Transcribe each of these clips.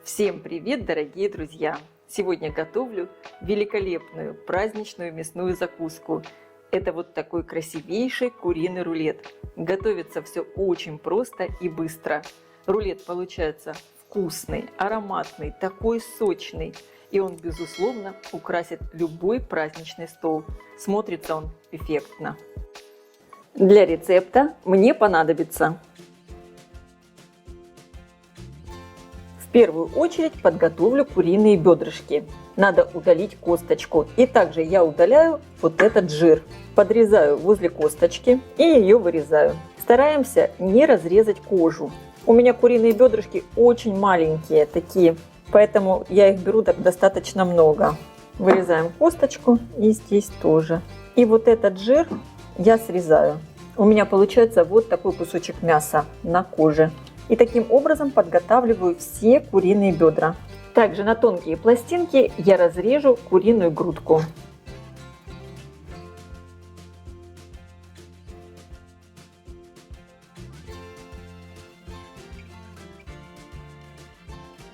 Всем привет, дорогие друзья! Сегодня готовлю великолепную праздничную мясную закуску. Это вот такой красивейший куриный рулет. Готовится все очень просто и быстро. Рулет получается вкусный, ароматный, такой сочный. И он, безусловно, украсит любой праздничный стол. Смотрится он эффектно. Для рецепта мне понадобится в первую очередь подготовлю куриные бедрышки. Надо удалить косточку. И также я удаляю вот этот жир. Подрезаю возле косточки и ее вырезаю. Стараемся не разрезать кожу. У меня куриные бедрышки очень маленькие такие, поэтому я их беру достаточно много. Вырезаем косточку и здесь тоже. И вот этот жир я срезаю. У меня получается вот такой кусочек мяса на коже. И таким образом подготавливаю все куриные бедра. Также на тонкие пластинки я разрежу куриную грудку.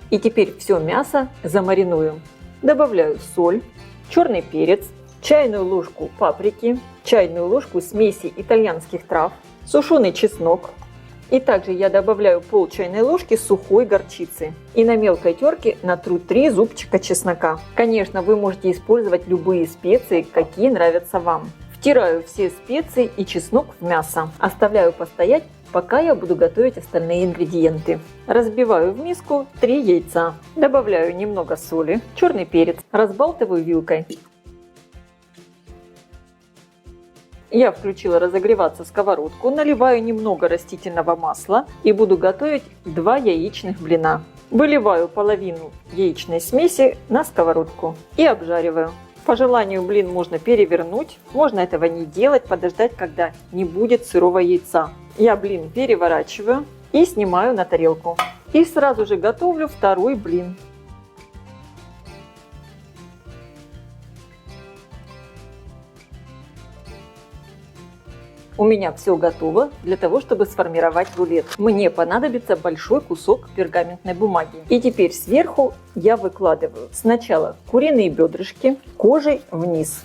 И теперь все мясо замариную. Добавляю соль, черный перец, чайную ложку паприки, чайную ложку смеси итальянских трав, сушеный чеснок. И также я добавляю пол чайной ложки сухой горчицы. И на мелкой терке натру 3 зубчика чеснока. Конечно, вы можете использовать любые специи, какие нравятся вам. Втираю все специи и чеснок в мясо. Оставляю постоять, пока я буду готовить остальные ингредиенты. Разбиваю в миску 3 яйца. Добавляю немного соли, черный перец. Разбалтываю вилкой. Я включила разогреваться сковородку, наливаю немного растительного масла и буду готовить 2 яичных блина. Выливаю половину яичной смеси на сковородку и обжариваю. По желанию блин можно перевернуть, можно этого не делать, подождать, когда не будет сырого яйца. Я блин переворачиваю и снимаю на тарелку. И сразу же готовлю второй блин. У меня все готово для того, чтобы сформировать рулет. Мне понадобится большой кусок пергаментной бумаги. И теперь сверху я выкладываю сначала куриные бедрышки кожей вниз.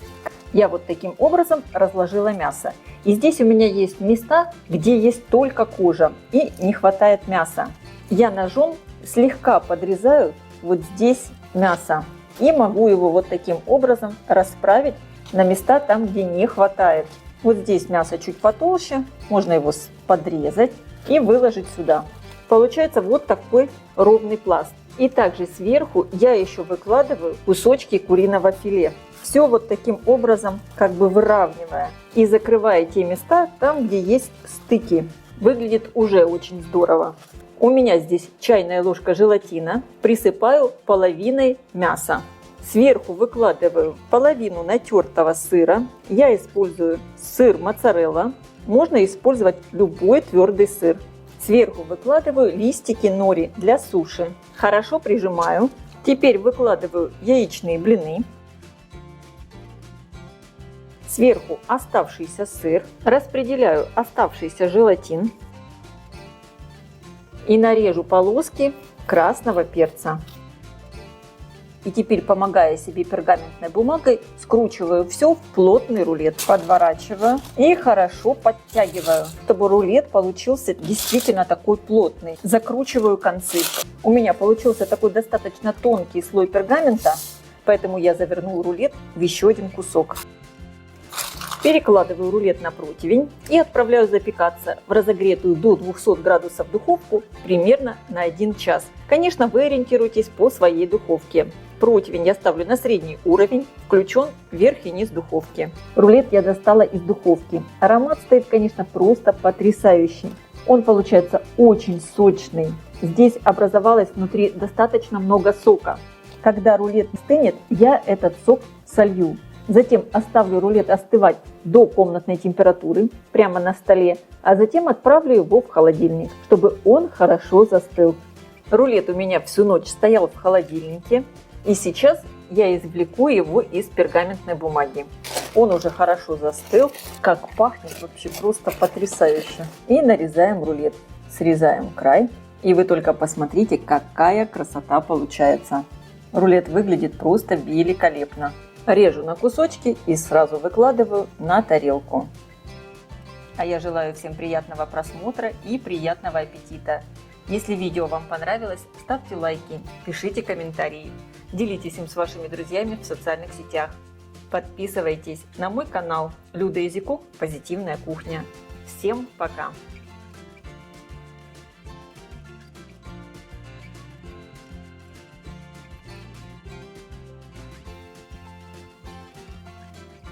Я вот таким образом разложила мясо. И здесь у меня есть места, где есть только кожа и не хватает мяса. Я ножом слегка подрезаю вот здесь мясо. И могу его вот таким образом расправить на места там, где не хватает. Вот здесь мясо чуть потолще, можно его подрезать и выложить сюда. Получается вот такой ровный пласт. И также сверху я еще выкладываю кусочки куриного филе. Все вот таким образом как бы выравнивая и закрывая те места там, где есть стыки. Выглядит уже очень здорово. У меня здесь чайная ложка желатина. Присыпаю половиной мяса. Сверху выкладываю половину натертого сыра. Я использую сыр моцарелла. Можно использовать любой твердый сыр. Сверху выкладываю листики нори для суши. Хорошо прижимаю. Теперь выкладываю яичные блины. Сверху оставшийся сыр. Распределяю оставшийся желатин. И нарежу полоски красного перца. И теперь, помогая себе пергаментной бумагой, скручиваю все в плотный рулет. Подворачиваю и хорошо подтягиваю, чтобы рулет получился действительно такой плотный. Закручиваю концы. У меня получился такой достаточно тонкий слой пергамента, поэтому я завернул рулет в еще один кусок. Перекладываю рулет на противень и отправляю запекаться в разогретую до 200 градусов духовку примерно на 1 час. Конечно, вы ориентируйтесь по своей духовке. Противень я ставлю на средний уровень, включен верх и низ духовки. Рулет я достала из духовки. Аромат стоит, конечно, просто потрясающий. Он получается очень сочный. Здесь образовалось внутри достаточно много сока. Когда рулет стынет, я этот сок солью. Затем оставлю рулет остывать до комнатной температуры прямо на столе, а затем отправлю его в холодильник, чтобы он хорошо застыл. Рулет у меня всю ночь стоял в холодильнике. И сейчас я извлеку его из пергаментной бумаги. Он уже хорошо застыл, как пахнет вообще просто потрясающе. И нарезаем рулет. Срезаем край И вы только посмотрите, какая красота получается. Рулет выглядит просто великолепно. Режу на кусочки и сразу выкладываю на тарелку. А я желаю всем приятного просмотра и приятного аппетита. Если видео вам понравилось, ставьте лайки, пишите комментарии, делитесь им с вашими друзьями в социальных сетях. Подписывайтесь на мой канал Люда Языков «Позитивная кухня». Всем пока!